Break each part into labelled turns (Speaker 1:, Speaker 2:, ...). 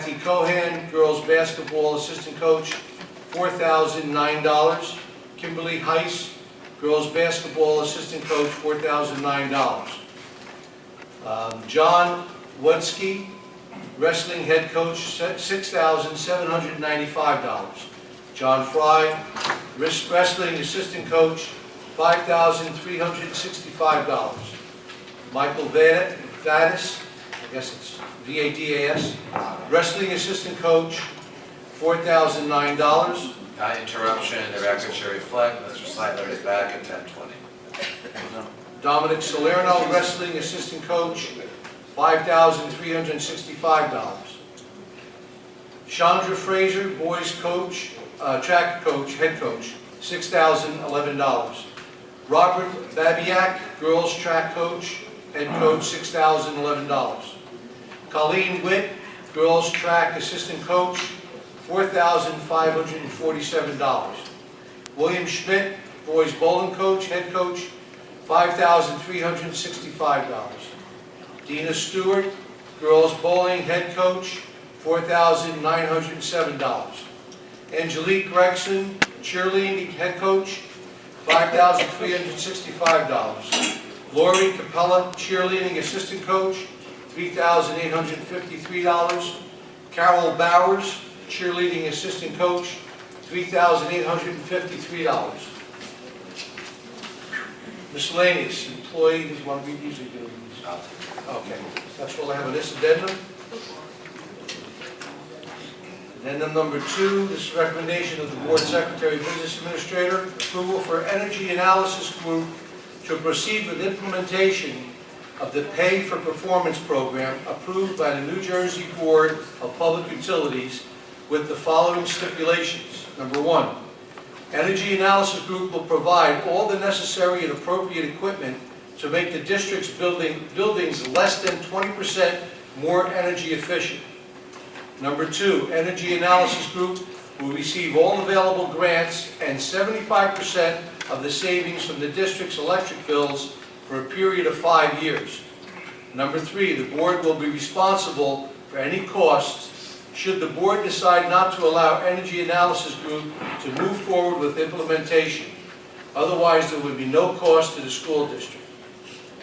Speaker 1: Cohan, girls basketball assistant coach, $4,009. Kimberly Heiss, girls basketball assistant coach, $4,009. John Wudsky, wrestling head coach, $6,795. John Fry, wrestling assistant coach, $5,365. Michael Vadas, I guess it's VADAS, wrestling assistant coach, $4,009.
Speaker 2: Interruption, the record should reflect Mr. Seidler is back at 10:20.
Speaker 1: Dominic Salerno, wrestling assistant coach, $5,365. Chandra Fraser, boys coach, track coach, head coach, $6,011. Robert Babiak, girls track coach, head coach, $6,011. Colleen Witt, girls track assistant coach, $4,547. William Schmidt, boys bowling coach, head coach, $5,365. Dina Stewart, girls bowling head coach, $4,907. Angelique Gregson, cheerleading head coach, $5,365. Lori Capella, cheerleading assistant coach, $3,853. Carol Bowers, cheerleading assistant coach, $3,853. Miscellaneous employees, you want to read these or do these? Okay, that's all I have on this addendum. Addendum number 2, this is recommendation of the Board Secretary Business Administrator, approval for Energy Analysis Group to proceed with implementation of the Pay for Performance program approved by the New Jersey Board of Public Utilities with the following stipulations. Number 1, Energy Analysis Group will provide all the necessary and appropriate equipment to make the district's buildings less than 20% more energy efficient. Number 2, Energy Analysis Group will receive all available grants and 75% of the savings from the district's electric bills for a period of 5 years. Number 3, the board will be responsible for any costs should the board decide not to allow Energy Analysis Group to move forward with implementation. Otherwise, there would be no cost to the school district.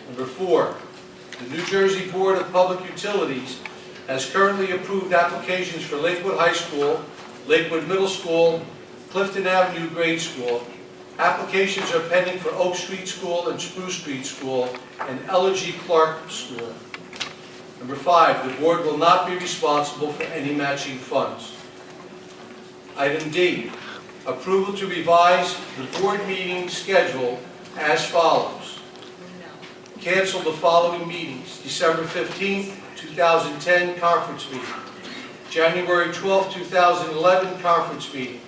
Speaker 1: Number 4, the New Jersey Board of Public Utilities has currently approved applications for Lakewood High School, Lakewood Middle School, Clifton Avenue Grade School. Applications are pending for Oak Street School and Spruce Street School and Ella G. Clark School. Number 5, the board will not be responsible for any matching funds. Item D, approval to revise the board meeting schedule as follows. Cancel the following meetings: December 15th, 2010 conference meeting, January 12th, 2011 conference meeting,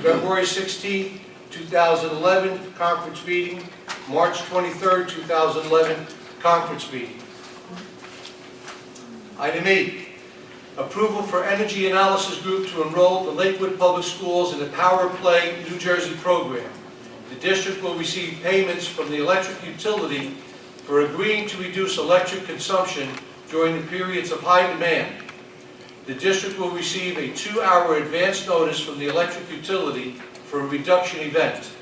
Speaker 1: February 16th, 2011 conference meeting, March 23rd, 2011 conference meeting. Item 8, approval for Energy Analysis Group to enroll the Lakewood Public Schools in the Power Play New Jersey program. The district will receive payments from the electric utility for agreeing to reduce electric consumption during the periods of high demand. The district will receive a 2-hour advance notice from the electric utility for a reduction event.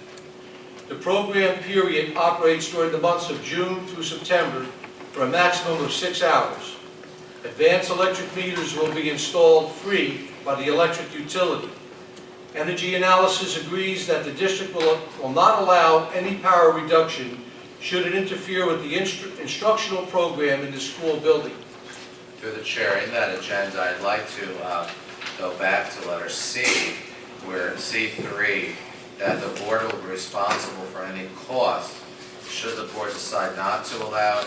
Speaker 1: The program period operates during the months of June through September for a maximum of 6 hours. Advanced electric meters will be installed free by the electric utility. Energy Analysis agrees that the district will not allow any power reduction should it interfere with the instructional program in the school building.
Speaker 2: Through the chair, in that agenda, I'd like to go back to letter C, where C3, that the board will be responsible for any cost should the board decide not to allow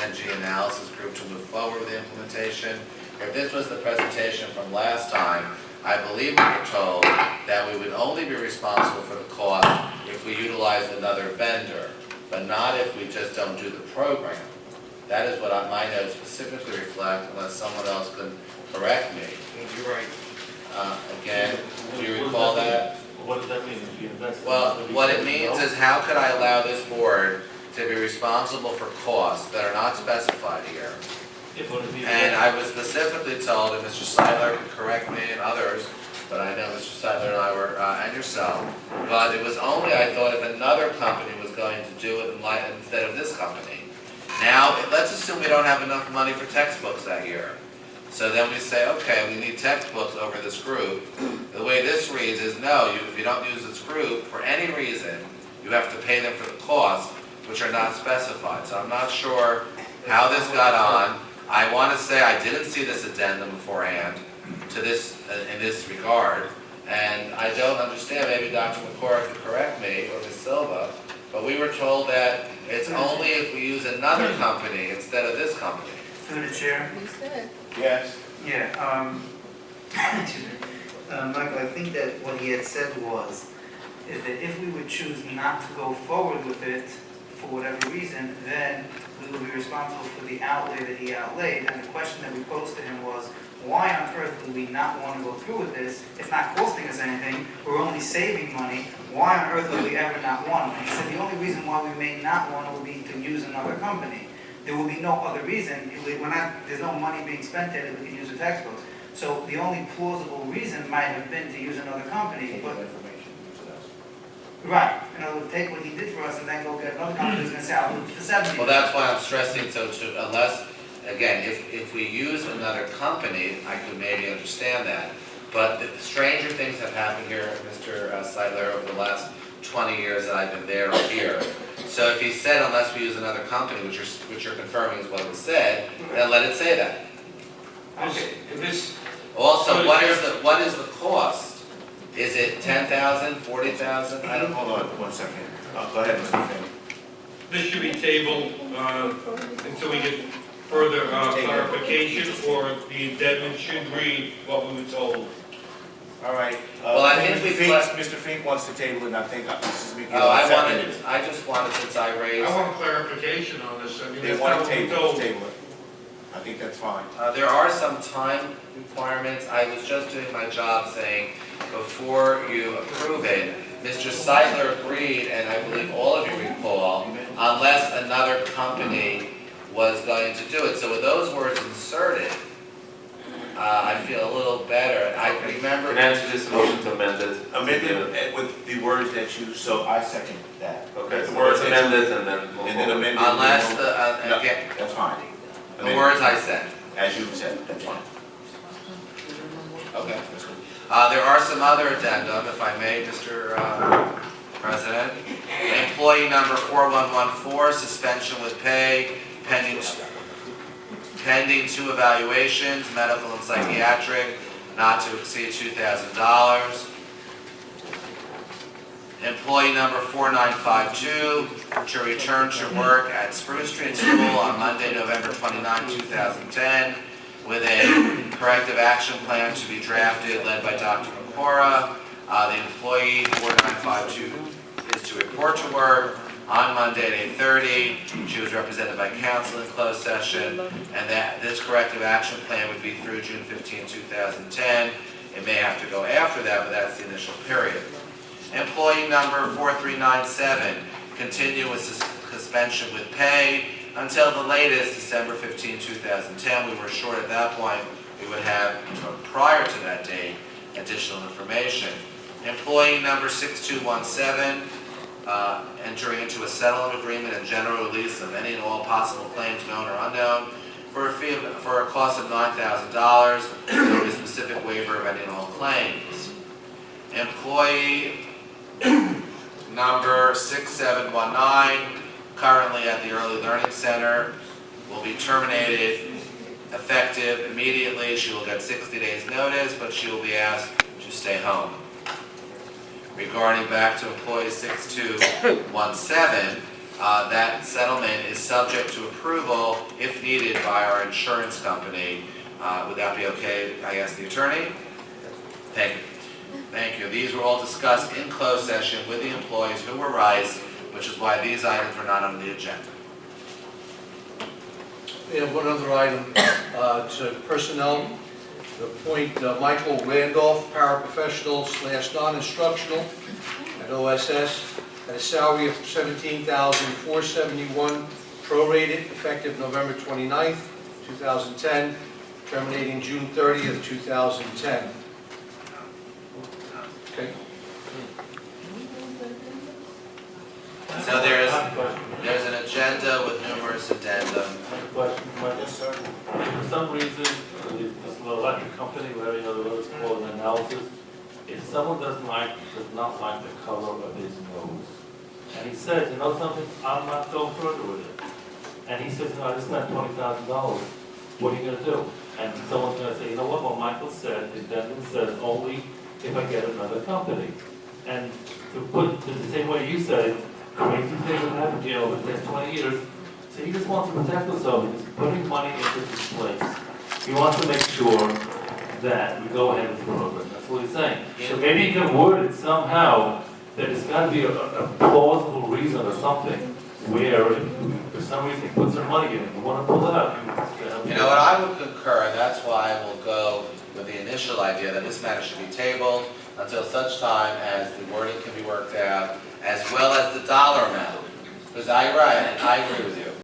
Speaker 2: Energy Analysis Group to move forward with the implementation. If this was the presentation from last time, I believe we were told that we would only be responsible for the cost if we utilized another vendor, but not if we just don't do the program. That is what my notes specifically reflect, unless someone else could correct me.
Speaker 3: You're right.
Speaker 2: Again, do you recall that?
Speaker 3: What does that mean?
Speaker 2: Well, what it means is how could I allow this board to be responsible for costs that are not specified here? And I was specifically told, and Mr. Seidler could but I know Mr. Seidler and I were, and yourself, but it was only, I thought, if another company was going to do it instead of this company. Now, let's assume we don't have enough money for textbooks that year. So then we say, okay, we need textbooks over this group. The way this reads is, no, if you don't use this group, for any reason, you have to pay them for the costs, which are not specified. So I'm not sure how this got on. I want to say I didn't see this addendum beforehand to this, in this regard, and I don't understand, maybe Dr. McCora could correct me, or Ms. Silva, but we were told that it's only if we use another company instead of this company.
Speaker 3: Through the chair?
Speaker 4: You said.
Speaker 5: Yes.
Speaker 3: Yeah, excuse me. Michael, I think that what he had said was, is that if we would choose not to go forward with it, for whatever reason, then we will be responsible for the outlay that he outlaid. And the question that we posed to him was, why on earth would we not want to go through with this? It's not costing us anything, we're only saving money. Why on earth would we ever not want it? And he said the only reason why we may not want it would be to use another company. There will be no other reason. There's no money being spent there that we can use the textbooks. So the only plausible reason might have been to use another company. But, right. In other words, take what he did for us and then go get another company who's going to say, I'll do it for 70.
Speaker 2: Well, that's why I'm stressing, so unless, again, if we use another company, I could maybe understand that. But the stranger things have happened here, Mr. Seidler, over the last 20 years that I've been there or here. So if he said unless we use another company, which you're confirming is what it said, then let it say that.
Speaker 3: Okay.
Speaker 2: Also, what is the cost? Is it 10,000, 40,000? I don't know.
Speaker 5: Hold on 1 second. Go ahead, Mr. Finn.
Speaker 6: This should be tabled until we get further clarification, or the addendum should read what we were told.
Speaker 5: All right.
Speaker 2: Well, I think
Speaker 5: Mr. Fink wants to table it, and I think Mrs. McGill
Speaker 2: I
Speaker 5: seconded.
Speaker 2: just wanted, since I raised.
Speaker 6: I want clarification on this. I mean,
Speaker 5: They
Speaker 6: that's
Speaker 5: want
Speaker 6: not
Speaker 5: to
Speaker 6: what we
Speaker 5: table
Speaker 6: told.
Speaker 5: it. I think that's fine.
Speaker 2: There are some time requirements. I was just doing my job saying, before you approve it, Mr. Seidler agreed, and I believe all of you recall, unless another company was going to do it. So with those words inserted, I feel a little better. I remember.
Speaker 7: Can I answer this motion to amend it?
Speaker 5: Amend it with the words that you, so I second that.
Speaker 7: Okay,
Speaker 5: The
Speaker 7: so
Speaker 5: words
Speaker 7: let's
Speaker 5: that
Speaker 7: amend
Speaker 5: you-
Speaker 7: it and then move
Speaker 5: And then
Speaker 7: on.
Speaker 5: amend it.
Speaker 2: Unless
Speaker 5: No,
Speaker 2: again,
Speaker 5: that's fine.
Speaker 2: the
Speaker 5: Amend it
Speaker 2: words I said.
Speaker 5: as you said, that's fine.
Speaker 2: Okay.
Speaker 5: That's good.
Speaker 2: There are some other addendum, if I may, Mr. President. Employee number 4114, suspension with pay, pending 2 evaluations, medical and psychiatric, not to exceed $2,000. Employee number 4952, to return to work at Spruce Street School on Monday, November 29, 2010, with a corrective action plan to be drafted led by Dr. McCora. The employee 4952 is to report to work on Monday at 8:30. She was represented by counsel in closed session, and that this corrective action plan would be through June 15, 2010. It may have to go after that, but that's the initial period. Employee number 4397, continue with suspension with pay until the latest December 15, 2010. We were assured at that point we would have, prior to that date, additional information. Employee number 6217, entering into a settlement agreement and general release of any and all possible claims known or unknown for a cost of $9,000, with a specific waiver of any and all claims. Employee number 6719, currently at the Early Learning Center, will be terminated effective immediately. She will get 60 days notice, but she will be asked to stay home. Regarding back to employee 6217, that settlement is subject to approval if needed by our insurance company. Would that be okay? I ask the attorney. Thank you. Thank you. These were all discussed in closed session with the employees who were raised, which is why these items were not on the agenda.
Speaker 1: We have one other item to personnel. Appoint Michael Randolph, paraprofessional / non-instructional at OSS at a salary of $17,471, prorated, effective November 29th, 2010, terminating June 30th, 2010. Okay.
Speaker 2: So there's an agenda with numerous addendum.
Speaker 4: Question, Mike.
Speaker 5: Yes, sir.
Speaker 4: For some reason, this little electric company, whatever you know, the it's called, an analysis, if someone does not like the color of his nose, and he says, you know something, I'm not going further with it. And he says, no, I just spent $20,000, what are you gonna do? And someone's gonna say, you know what Michael said, the addendum says only if I get another company. And to put it the same way you said it, crazy thing that happened, you know, over the next 20 years, so he just wants to protect himself, he's putting money into this place. He wants to make sure that we go ahead with the program, that's what he's saying. So maybe you can word it somehow that it's got to be a plausible reason or something where if for some reason he puts some money in it, you want to pull it out.
Speaker 2: You know what, I would concur, and that's why I will go with the initial idea that this matter should be tabled until such time as the wording can be worked out, as well as the dollar amount. Because I agree with you.